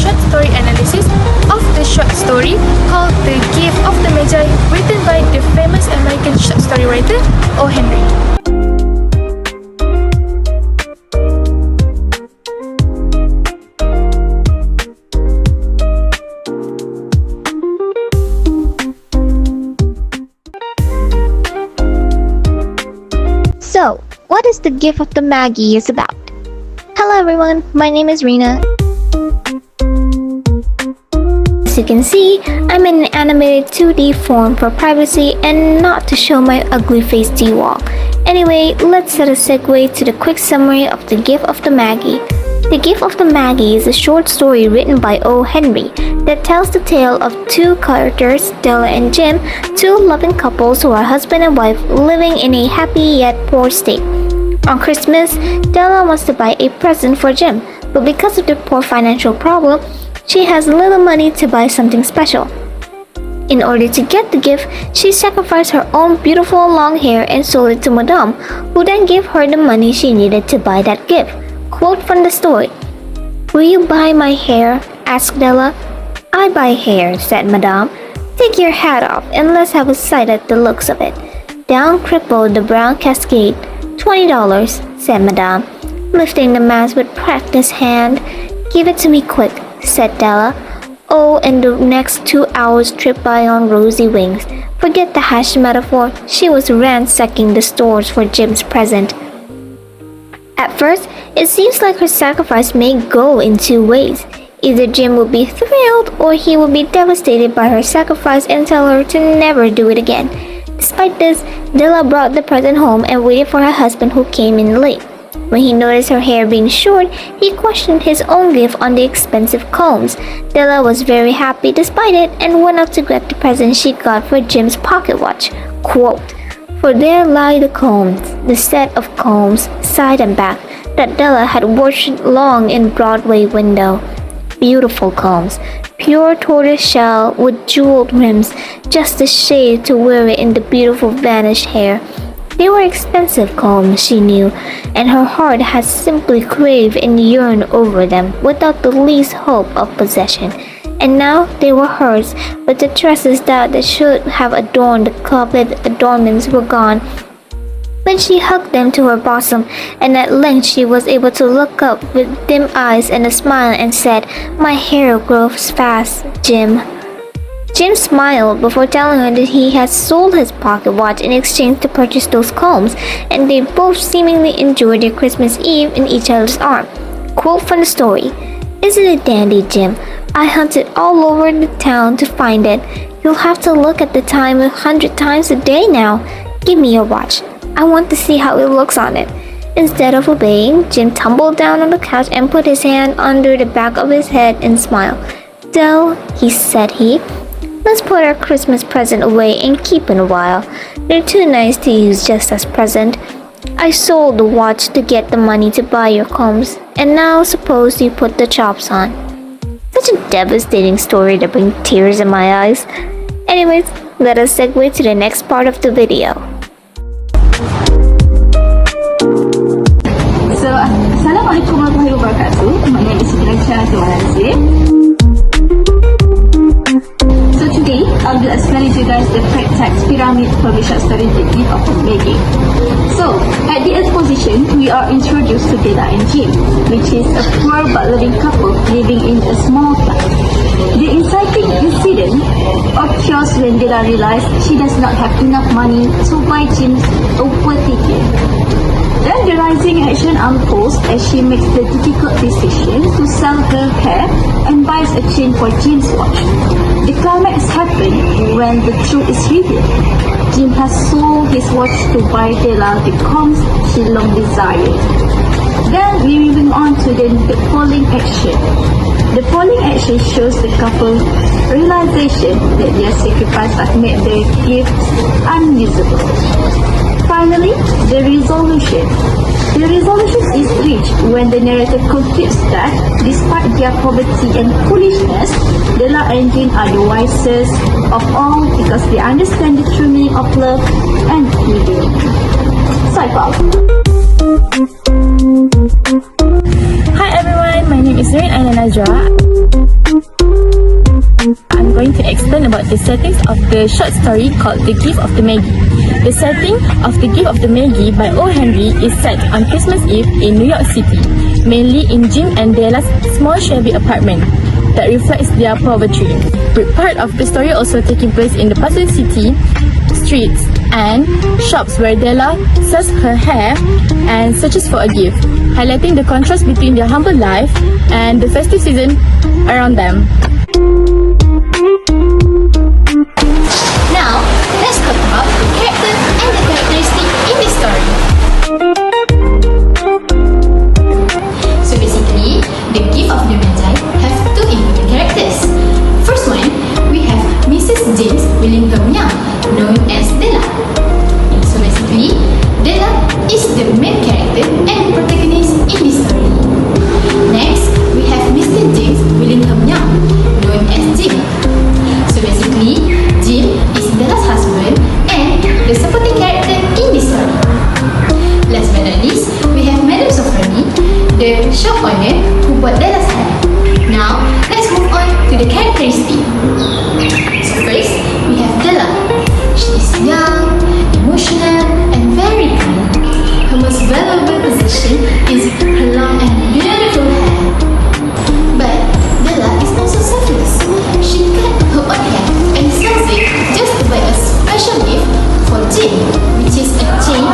short story analysis of the short story called The Gift of the Magi, written by the famous American short story writer O. Henry. So, what is The Gift of the Magi is about? Hello everyone, my name is Rina. As you can see, I'm in an animated 2D form for privacy and not to show my ugly face to you all. Anyway, let's set a segue to the quick summary of The Gift of the Magi. The Gift of the Magi is a short story written by O. Henry that tells the tale of two characters, Della and Jim, two loving couples who are husband and wife living in a happy yet poor state. On Christmas, Della wants to buy a present for Jim, but because of the poor financial problem, she has little money to buy something special. In order to get the gift, she sacrificed her own beautiful long hair and sold it to Madame, who then gave her the money she needed to buy that gift. Quote from the story: "Will you buy my hair?" asked Della. "I buy hair," said Madame. "Take your hat off and let's have a sight at the looks of it." Down crippled the brown cascade. $20, said Madame, lifting the mask with practiced hand. "Give it to me quick," said Della. Oh, and the next 2 hours tripped by on rosy wings. Forget the hash metaphor, she was ransacking the stores for Jim's present. At first, it seems like her sacrifice may go in two ways. Either Jim would be thrilled or he would be devastated by her sacrifice and tell her to never do it again. Despite this, Della brought the present home and waited for her husband, who came in late. When he noticed her hair being short, he questioned his own gift on the expensive combs. Della was very happy despite it and went out to grab the present she got for Jim's pocket watch. Quote, "For there lie the combs, the set of combs, side and back, that Della had watched long in Broadway window. Beautiful combs, pure tortoise shell with jeweled rims, just the shade to wear it in the beautiful vanished hair. They were expensive combs, she knew, and her heart had simply craved and yearned over them without the least hope of possession. And now they were hers, but the tresses that should have adorned the coveted adornments were gone. When she hugged them to her bosom, and at length she was able to look up with dim eyes and a smile and said, 'My hair grows fast, Jim.' Jim smiled before telling her that he had sold his pocket watch in exchange to purchase those combs, and they both seemingly enjoyed their Christmas Eve in each other's arms. Quote from the story, "Isn't it dandy, Jim? I hunted all over the town to find it. You'll have to look at the time 100 times a day now. Give me your watch. I want to see how it looks on it." Instead of obeying, Jim tumbled down on the couch and put his hand under the back of his head and smiled. "Del," said he, "let's put our Christmas present away and keep in a while. They're too nice to use just as present. I sold the watch to get the money to buy your combs, and now suppose you put the chops on." Such a devastating story to bring tears in my eyes. Anyways, let us segue to the next part of the video. So, Assalamualaikum warahmatullahi wabarakatuh. My name is Magi. So today, I will explain to you guys the fact text pyramid for the short story The Gift of the Magi. So, at the exposition, we are introduced to Della and Jim, which is a poor but loving couple living in a small town. The inciting incident occurs when Della realizes she does not have enough money to buy Jim's awkward ticket. Then the rising action unfolds as she makes the difficult decision to sell her hair and buys a chain for Jim's watch. The climax happens when the truth is revealed. Jim has sold his watch to buy Della the combs she long desired. Then we moving on to the following action. The following action shows the couple's realization that their sacrifice has made their gifts unusable. Finally, the resolution. The resolution is reached when the narrator concludes that, despite their poverty and foolishness, Della and Jim are the wisest of all because they understand the true meaning of love and giving. Cycle. Hi everyone, my name is Rina. explain about the settings of the short story called The Gift of the Magi. The setting of The Gift of the Magi by O. Henry is set on Christmas Eve in New York City, mainly in Jim and Della's small shabby apartment that reflects their poverty. With part of the story also taking place in the bustling city streets and shops where Della sells her hair and searches for a gift, highlighting the contrast between their humble life and the festive season around them. Now, let's talk about the character and the characteristic in this story. So basically, the Gift of the Magi have two important characters. First one, we have Mrs. James Willingham Young, known as Della. So basically, Della is the main character and protagonist in this story. Next, we have Mr. James Willingham Young, known as Jim. So basically, Jim is Della's husband and the supporting character in this story. Last but not least, we have Madame Sofroni, the shop owner who bought Della's hair. Now, let's move on to the characteristic. So first, we have Della. She is young, emotional, and very kind. Her most valuable possession is her long and beautiful hair. But Della is also selfless. She cut her own hair and sells it just to buy a special gift for Jim, which is a chain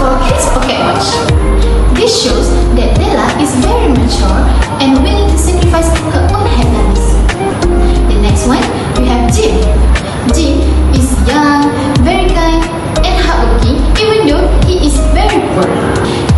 for his pocket watch. This shows that Della is very mature and willing to sacrifice her own happiness. The next one, we have Jim. Jim is young, very kind, and hardworking, even though he is very poor.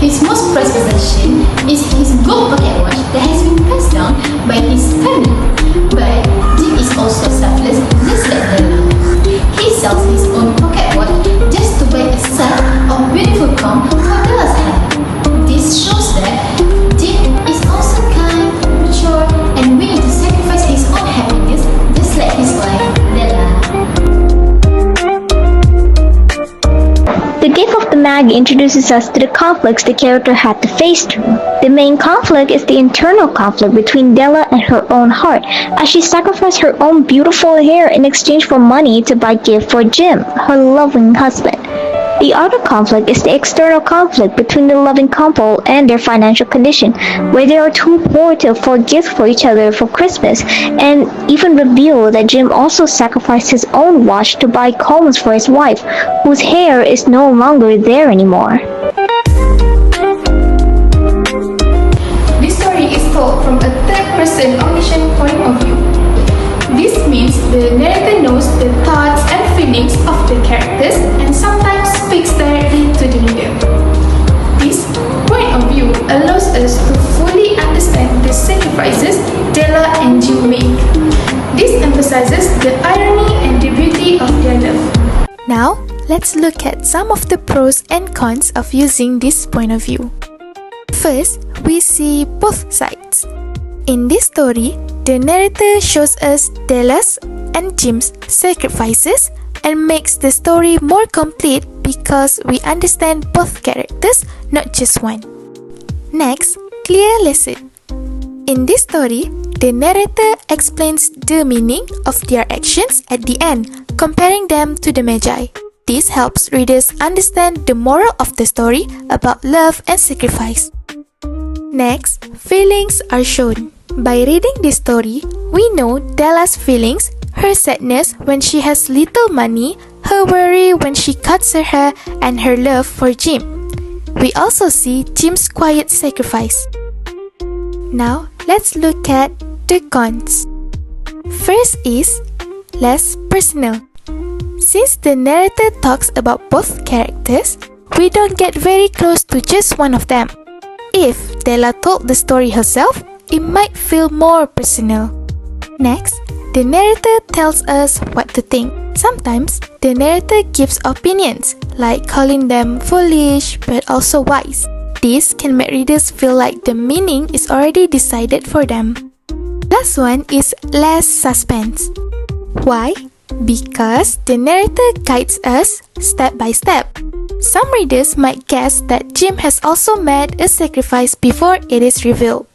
His most prized possession is his gold pocket watch that has been passed down by his family. But Jim is also selfless, just like Della. He sells his own pocket watch just to buy a set of beautiful comb for Della's hair. This shows that Jim is also kind, mature, and willing to sacrifice his own happiness, just like his wife, Della. The Gift of the Magi introduces us to the conflicts the character had to face through. The main conflict is the internal conflict between Della and her own heart, as she sacrificed her own beautiful hair in exchange for money to buy gift for Jim, her loving husband. The other conflict is the external conflict between the loving couple and their financial condition, where they are too poor to afford gifts for each other for Christmas, and even reveal that Jim also sacrificed his own watch to buy combs for his wife, whose hair is no longer there anymore. This story is told from a third-person omniscient point of view. This means the narrator knows the thoughts and feelings of the characters and sometimes speaks directly to the reader. This point of view allows us to fully understand the sacrifices Della and Jim make. This emphasizes the irony and the beauty of their love. Now, let's look at some of the pros and cons of using this point of view. First, we see both sides. In this story, the narrator shows us Della's and Jim's sacrifices and makes the story more complete because we understand both characters, not just one. Next, clear lesson. In this story, the narrator explains the meaning of their actions at the end, comparing them to the Magi. This helps readers understand the moral of the story about love and sacrifice. Next, feelings are shown. By reading this story, we know Della's feelings, her sadness when she has little money, her worry when she cuts her hair, and her love for Jim. We also see Jim's quiet sacrifice. Now, let's look at the cons. First is less personal. Since the narrator talks about both characters, we don't get very close to just one of them. If Della told the story herself, it might feel more personal. Next, the narrator tells us what to think. Sometimes, the narrator gives opinions, like calling them foolish but also wise. This can make readers feel like the meaning is already decided for them. Last one is less suspense. Why? Because the narrator guides us step by step. Some readers might guess that Jim has also made a sacrifice before it is revealed.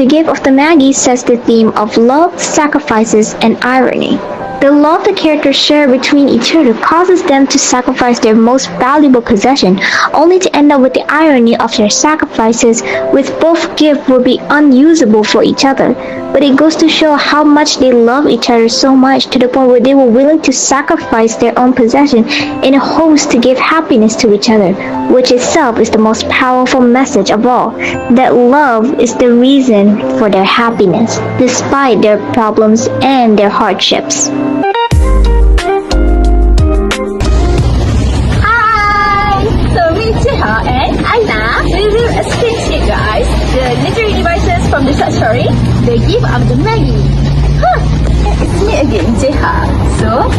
The gift of the Magi sets the theme of love, sacrifices, and irony. The love the characters share between each other causes them to sacrifice their most valuable possession, only to end up with the irony of their sacrifices, with both gifts will be unusable for each other. But it goes to show how much they love each other so much to the point where they were willing to sacrifice their own possession in hopes to give happiness to each other, which itself is the most powerful message of all, that love is the reason for their happiness, despite their problems and their hardships. Hi! So me, Jiha and Aina, we will explain to you guys the literary devices from the short story, The Gift of the Magi. It's me again, Jiha. So,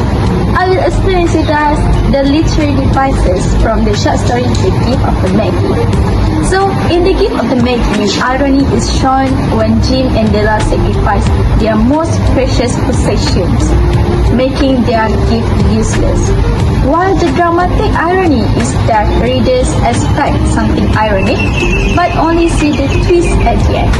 I will explain to you guys the literary devices from the short story, The Gift of the Magi. So, in The Gift of the Magi, irony is shown when Jim and Della sacrifice their most precious possessions, making their gift useless. While the dramatic irony is that readers expect something ironic, but only see the twist at the end.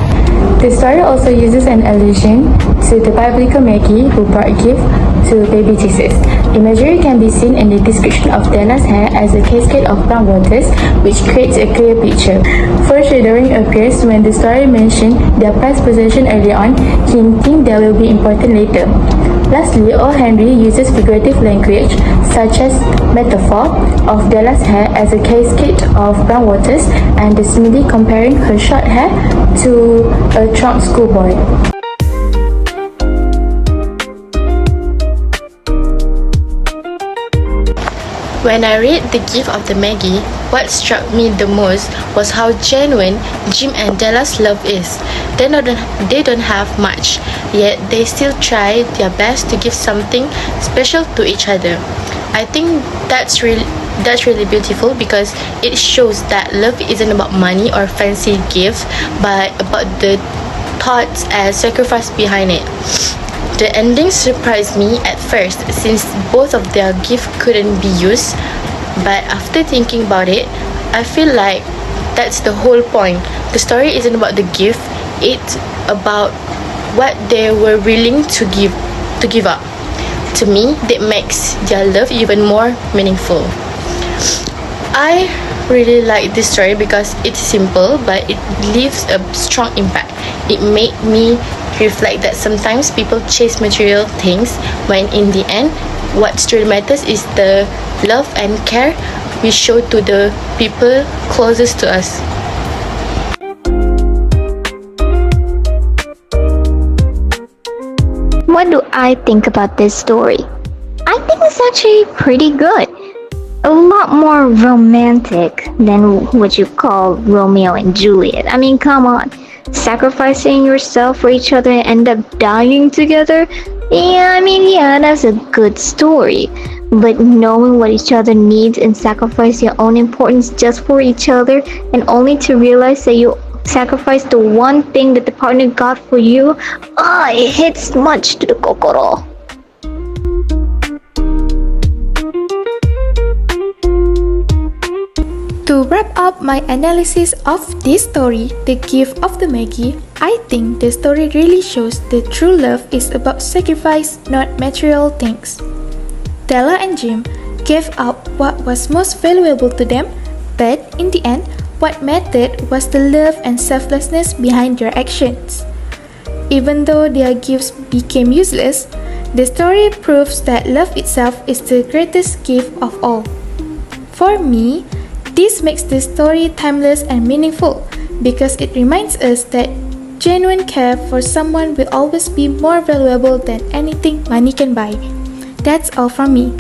The story also uses an allusion to the biblical Magi who brought gift to baby Jesus. Imagery can be seen in the description of Della's hair as a cascade of brown waters, which creates a clear picture. Foreshadowing appears when the story mentions their prized possession early on, hinting they will be important later. Lastly, O. Henry uses figurative language, such as metaphor of Della's hair as a cascade of brown waters and the simile comparing her short hair to a drunk schoolboy. When I read The Gift of the Magi, what struck me the most was how genuine Jim and Della's love is. They don't have much, yet they still try their best to give something special to each other. I think that's really beautiful because it shows that love isn't about money or fancy gifts, but about the thoughts and sacrifice behind it. The ending surprised me at first since both of their gifts couldn't be used, but after thinking about it, I feel like that's the whole point. The story isn't about the gift, it's about what they were willing to give up. To me, that makes their love even more meaningful. I really like this story because it's simple but it leaves a strong impact. It made me reflect that sometimes people chase material things when in the end what truly matters is the love and care we show to the people closest to us. What do I think about this story? I think it's actually pretty good. A lot more romantic than what you call Romeo and Juliet. I mean, come on. Sacrificing yourself for each other and end up dying together? Yeah, that's a good story. But knowing what each other needs and sacrifice your own importance just for each other and only to realize that you sacrifice the one thing that the partner got for you, it hits much to the kokoro. To wrap up my analysis of this story, The Gift of the Magi, I think the story really shows that true love is about sacrifice, not material things. Della and Jim gave up what was most valuable to them, but in the end, what mattered was the love and selflessness behind their actions. Even though their gifts became useless, the story proves that love itself is the greatest gift of all. For me, this makes the story timeless and meaningful because it reminds us that genuine care for someone will always be more valuable than anything money can buy. That's all from me.